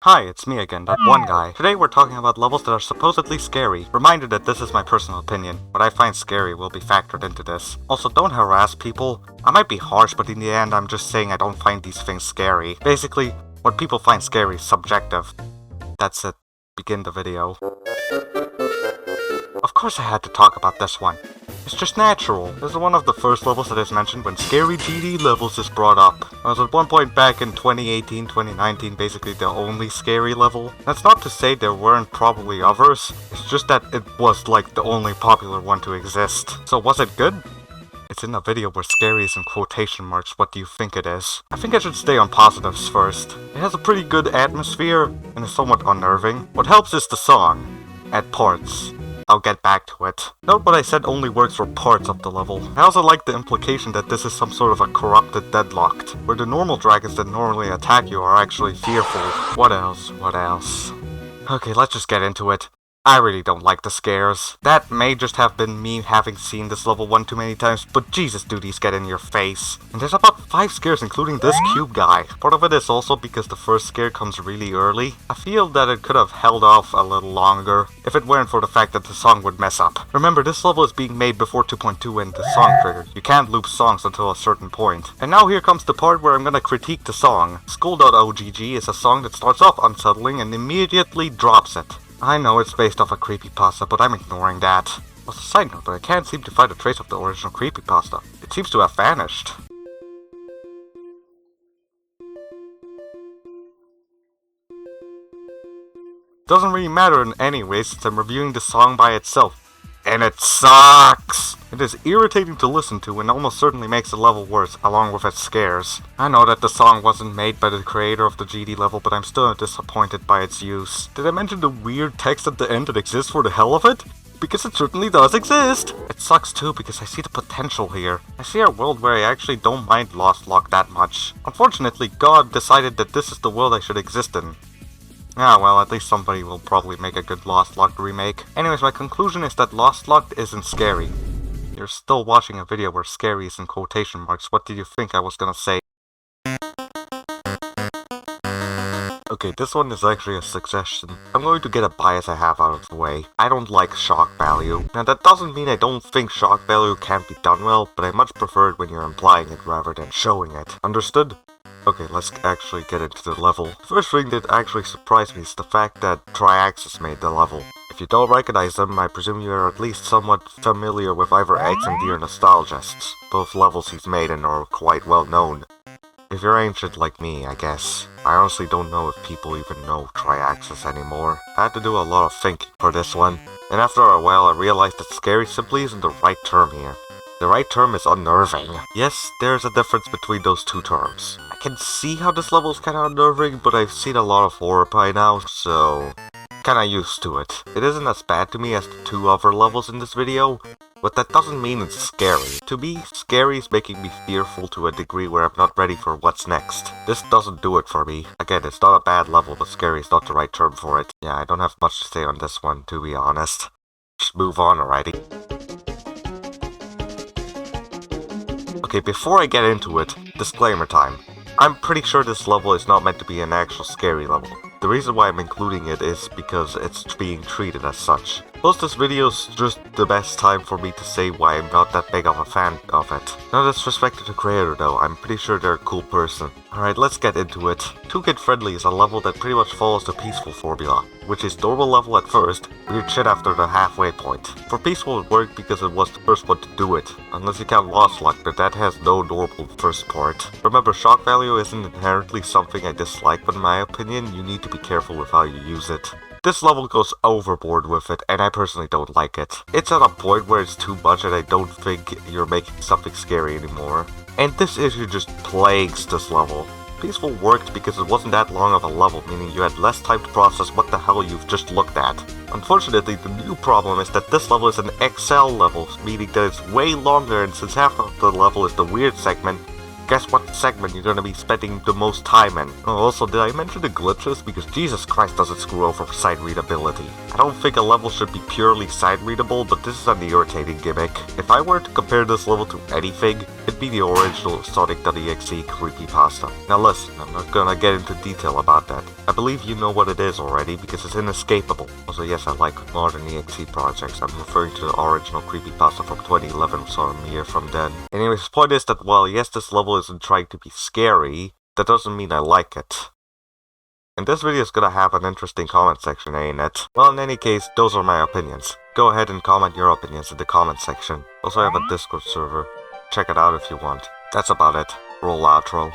Hi, it's me again, that one guy. Today we're talking about levels that are supposedly scary. Reminder that this is my personal opinion. What I find scary will be factored into this. Also, don't harass people. I might be harsh, but in the end I'm just saying I don't find these things scary. Basically, what people find scary is subjective. That's it. Begin the video. Of course I had to talk about this one. It's just natural. This is one of the first levels that is mentioned when scary GD levels is brought up. I was at one point back in 2018, 2019, basically the only scary level. That's not to say there weren't probably others, it's just that it was like the only popular one to exist. So was it good? It's in a video where scary is in quotation marks. What do you think it is? I think I should stay on positives first. It has a pretty good atmosphere and is somewhat unnerving. What helps is the song. At parts. I'll get back to it. Note what I said only works for parts of the level. I also like the implication that this is some sort of a corrupted Deadlocked, where the normal dragons that normally attack you are actually fearful. What else? What else? Okay, let's just get into it. I really don't like the scares. That may just have been me having seen this level one too many times, but Jesus, do these get in your face. And there's about 5 scares including this cube guy. Part of it is also because the first scare comes really early. I feel that it could have held off a little longer, if it weren't for the fact that the song would mess up. Remember, this level is being made before 2.2 and the song triggered. You can't loop songs until a certain point. And now here comes the part where I'm gonna critique the song. School.ogg is a song that starts off unsettling and immediately drops it. I know it's based off a creepypasta, but I'm ignoring that. Also, side note, but I can't seem to find a trace of the original creepypasta. It seems to have vanished. Doesn't really matter in any way since I'm reviewing the song by itself. And it sucks! It is irritating to listen to and almost certainly makes the level worse, along with its scares. I know that the song wasn't made by the creator of the GD level, but I'm still disappointed by its use. Did I mention the weird text at the end that exists for the hell of it? Because it certainly does exist! It sucks too because I see the potential here. I see a world where I actually don't mind Lostlocked that much. Unfortunately, God decided that this is the world I should exist in. Ah, well, at least somebody will probably make a good Lostlocked remake. Anyways, my conclusion is that Lostlocked isn't scary. You're still watching a video where scary is in quotation marks. What did you think I was gonna say? Okay, this one is actually a suggestion. I'm going to get a bias I have out of the way. I don't like shock value. Now that doesn't mean I don't think shock value can't be done well, but I much prefer it when you're implying it rather than showing it. Understood? Okay, let's actually get into the level. First thing that actually surprised me is the fact that Triaxis made the level. If you don't recognize them, I presume you are at least somewhat familiar with either Eggs and Deer Nostalgists. Both levels he's made and are quite well known. If you're ancient like me, I guess. I honestly don't know if people even know Triaxis anymore. I had to do a lot of thinking for this one, and after a while I realized that scary simply isn't the right term here. The right term is unnerving. Yes, there's a difference between those two terms. I can see how this level is kinda unnerving, but I've seen a lot of horror by now, so kinda used to it. It isn't as bad to me as the 2 other levels in this video, but that doesn't mean it's scary. To me, scary is making me fearful to a degree where I'm not ready for what's next. This doesn't do it for me. Again, it's not a bad level, but scary is not the right term for it. Yeah, I don't have much to say on this one, to be honest. Just move on already. Okay, before I get into it, disclaimer time. I'm pretty sure this level is not meant to be an actual scary level. The reason why I'm including it is because it's being treated as such. Plus this video's just the best time for me to say why I'm not that big of a fan of it. No disrespect to the creator though, I'm pretty sure they're a cool person. Alright, let's get into it. Too Kid Friendly is a level that pretty much follows the Peaceful formula, which is normal level at first, weird shit after the halfway point. For Peaceful it worked because it was the first one to do it, unless you count Lostlocked, but that has no normal first part. Remember, shock value isn't inherently something I dislike, but in my opinion, you need to be careful with how you use it. This level goes overboard with it, and I personally don't like it. It's at a point where it's too much and I don't think you're making something scary anymore. And this issue just plagues this level. Peaceful worked because it wasn't that long of a level, meaning you had less time to process what the hell you've just looked at. Unfortunately, the new problem is that this level is an XL level, meaning that it's way longer, and since half of the level is the weird segment, guess what segment you're gonna be spending the most time in. Oh, also, did I mention the glitches? Because Jesus Christ does it screw over sight readability. I don't think a level should be purely sight readable, but this is an irritating gimmick. If I were to compare this level to anything, It'd be the original Sonic.exe creepypasta. Now listen, I'm not gonna get into detail about that. I believe you know what it is already because it's inescapable. Also, yes, I like modern EXE projects. I'm referring to the original creepypasta from 2011, so I'm a year from then. Anyways, the point is that while yes, this level isn't trying to be scary, that doesn't mean I like it. And this video is gonna have an interesting comment section, ain't it? Well, in any case, those are my opinions. Go ahead and comment your opinions in the comment section. Also, I have a Discord server. Check it out if you want. That's about it. Roll outro.